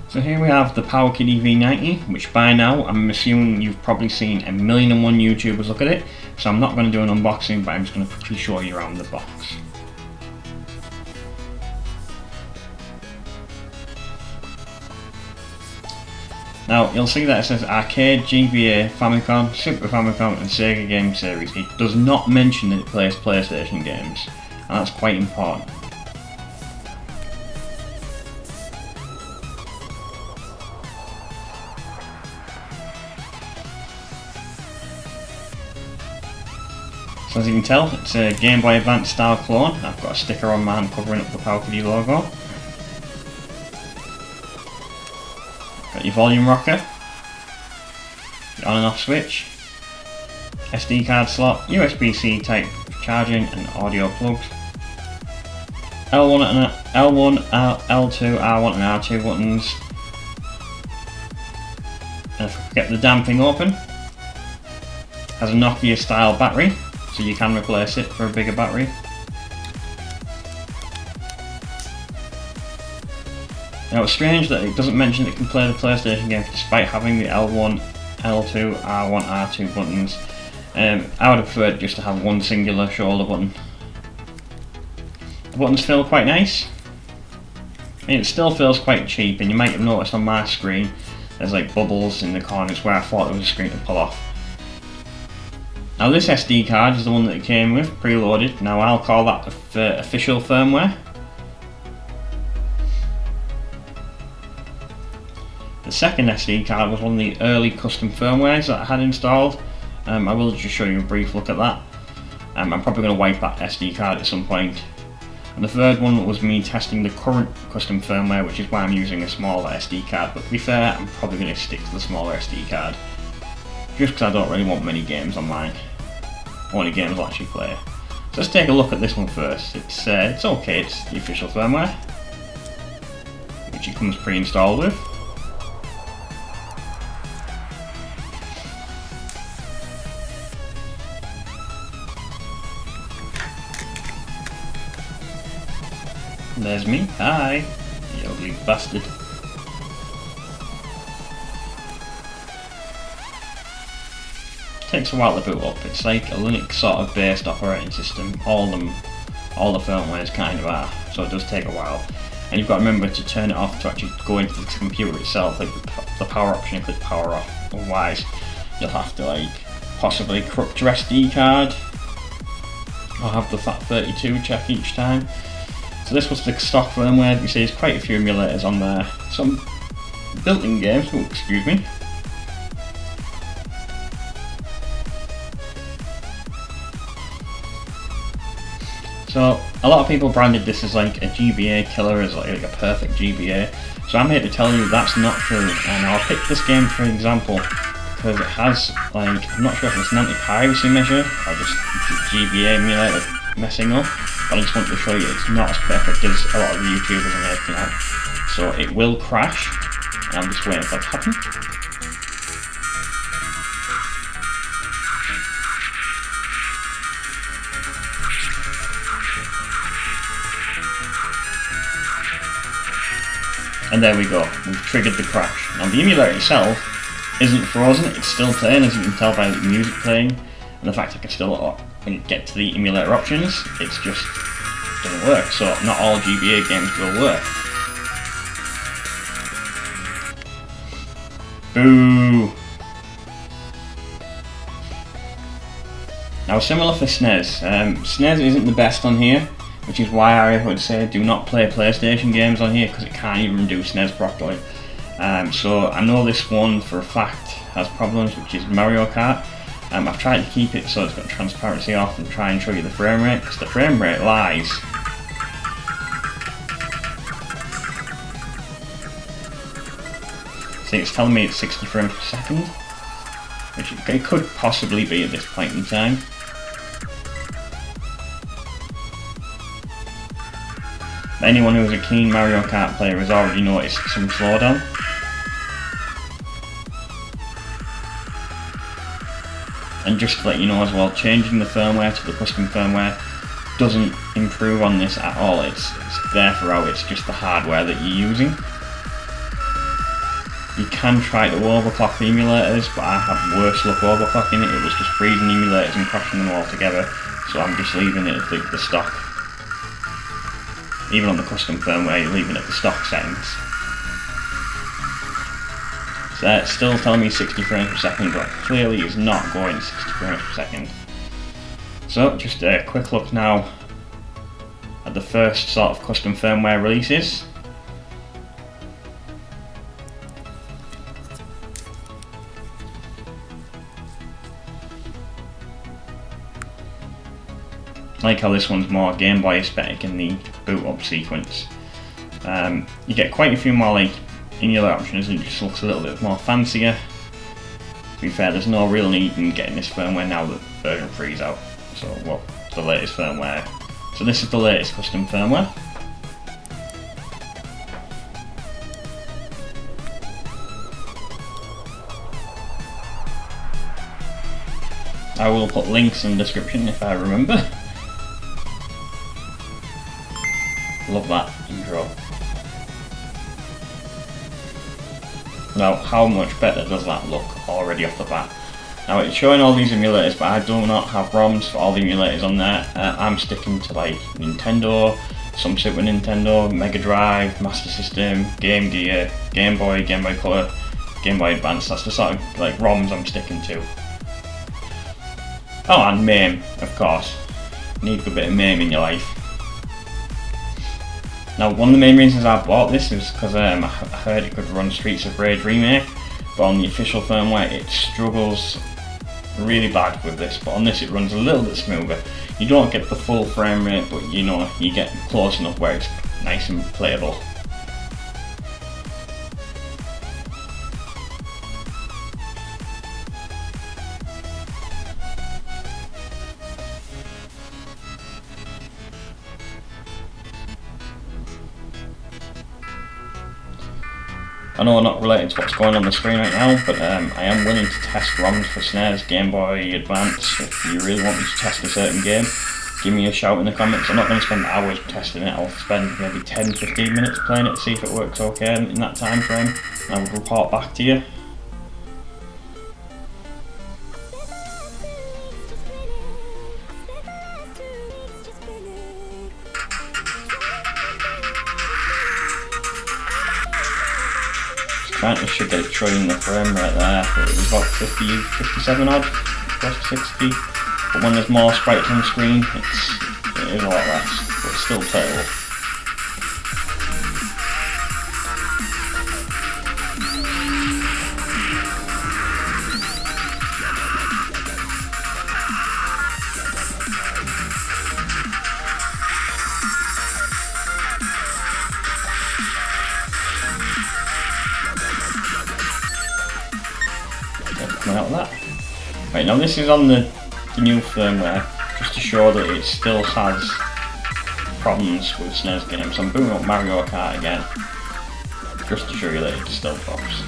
So here we have the Powkiddy V90, which by now I'm assuming you've probably seen 1,000,001 YouTubers look at it, so I'm not going to do an unboxing, but I'm just going to quickly show you around the box. Now you'll see that it says Arcade, GBA, Famicom, Super Famicom and Sega Game Series. It does not mention that it plays PlayStation games, and that's quite important. So as you can tell, it's a Game Boy Advance style clone. I've got a sticker on mine covering up the Powkiddy logo. Got your volume rocker, your on and off switch, SD card slot, USB-C type charging and audio plugs, L1, L2, R1 and R2 buttons. And if I get the damn thing open, has a Nokia style battery, so you can replace it for a bigger battery. Now it's strange that it doesn't mention it can play the PlayStation games despite having the L1, L2, R1, R2 buttons. I would have preferred just to have one singular shoulder button. The buttons feel quite nice. I mean, it still feels quite cheap, and you might have noticed on my screen there's like bubbles in the corners where I thought there was a screen to pull off. Now this SD card is the one that it came with, preloaded. Now I'll call that the official firmware. The second SD card was one of the early custom firmwares that I had installed. I will just show you a brief look at that. I'm probably going to wipe that SD card at some point. And the third one was me testing the current custom firmware, which is why I'm using a smaller SD card. But to be fair, I'm probably going to stick to the smaller SD card, just because I don't really want many games on mine. Only games I'll actually play. So let's take a look at this one first. It's okay, it's the official firmware, which it comes pre-installed with. And there's me. Hi, you ugly bastard. Takes a while to boot up. It's like a Linux sort of based operating system. All the firmwares kind of are, so it does take a while. And you've got to remember to turn it off to actually go into the computer itself, like the power option, and click power off. Otherwise, you'll have to like possibly corrupt your SD card or have the FAT32 check each time. So this was the stock firmware. You see there's quite a few emulators on there. Some built-in games, oh, excuse me. So a lot of people branded this as like a GBA killer, as like a perfect GBA. So I'm here to tell you that's not true, and I'll pick this game for example because it has like, I'm not sure if it's an anti-piracy measure or just GBA emulator messing up, but I just want to show you it's not as perfect as a lot of the YouTubers are making out. So it will crash, and I'm just waiting for that to happen. And there we go, we've triggered the crash. Now the emulator itself isn't frozen, it's still playing, as you can tell by the music playing, and the fact I can still get to the emulator options. It's just doesn't work, so not all GBA games will work. Boo! Now similar for SNES. SNES isn't the best on here, which is why I would say do not play PlayStation games on here, because it can't even do SNES properly. So I know this one for a fact has problems, which is Mario Kart. I've tried to keep it so it's got transparency off and try and show you the frame rate, because the frame rate lies. See, it's telling me it's 60 frames per second, which it could possibly be at this point in time. Anyone who is a keen Mario Kart player has already noticed some slowdown. And just to let you know as well, changing the firmware to the custom firmware doesn't improve on this at all. It's there throughout, it's just the hardware that you're using. You can try to overclock the emulators, but I have worse luck overclocking it. It was just freezing the emulators and crashing them all together, so I'm just leaving it at the stock. Even on the custom firmware, you're leaving it at the stock settings. So it's still telling me 60 frames per second, but clearly is not going 60 frames per second. So just a quick look now at the first sort of custom firmware releases. Like how this one's more Game Boy aesthetic in the boot up sequence. You get quite a few more like emulator options, and it just looks a little bit more fancier. To be fair, there's no real need in getting this firmware now that version 3 is out. So, well, the latest firmware. So this is the latest custom firmware. I will put links in the description if I remember. Love that intro. Now, how much better does that look already off the bat? Now, it's showing all these emulators, but I do not have ROMs for all the emulators on there. I'm sticking to like Nintendo, some Super Nintendo, Mega Drive, Master System, Game Gear, Game Boy Color, Game Boy Advance. That's the sort of like ROMs I'm sticking to. Oh, and MAME, of course. Need a good bit of MAME in your life. Now, one of the main reasons I bought this is because I heard it could run Streets of Rage Remake, but on the official firmware it struggles really bad with this, but on this it runs a little bit smoother. You don't get the full frame rate, but you know, you get close enough where it's nice and playable. I know not related to what's going on the screen right now, but I am willing to test ROMs for SNES, Game Boy Advance. If you really want me to test a certain game, give me a shout in the comments. I'm not going to spend hours testing it. I'll spend maybe 10-15 minutes playing it to see if it works okay in that time frame, and I will report back to you. Trying to should get it showing the frame right there, but it was about 57 odd, close to 60. But when there's more sprites on the screen, it is a lot less, but it's still playable. Out of that. Right, now this is on the new firmware, just to show that it still has problems with SNES games. So I'm booting up Mario Kart again, just to show you that it still drops.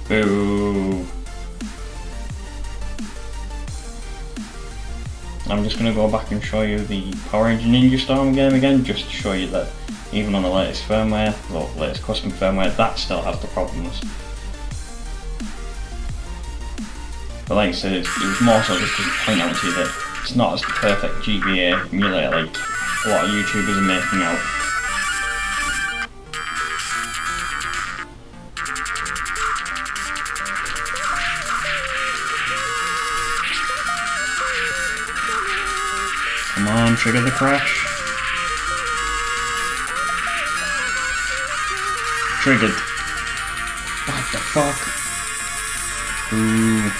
Boo! I'm just going to go back and show you the Power Engine Ninja Storm game again, just to show you that even on the latest firmware, the latest custom firmware, that still has the problems. But like I said, it was more so just to point out to you that it's not as perfect GBA emulator like a lot of YouTubers are making out. Come on, trigger the crash. Triggered. What the fuck? Ooh.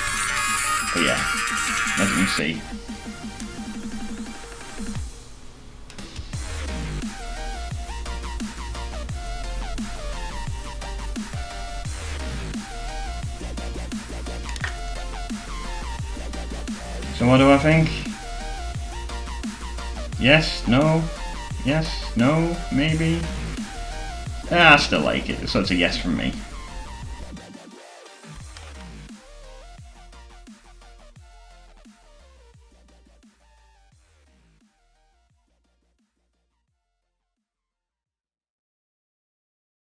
But yeah, as you can see. So what do I think? Yes, no, yes, no, maybe. I still like it, so it's a yes from me.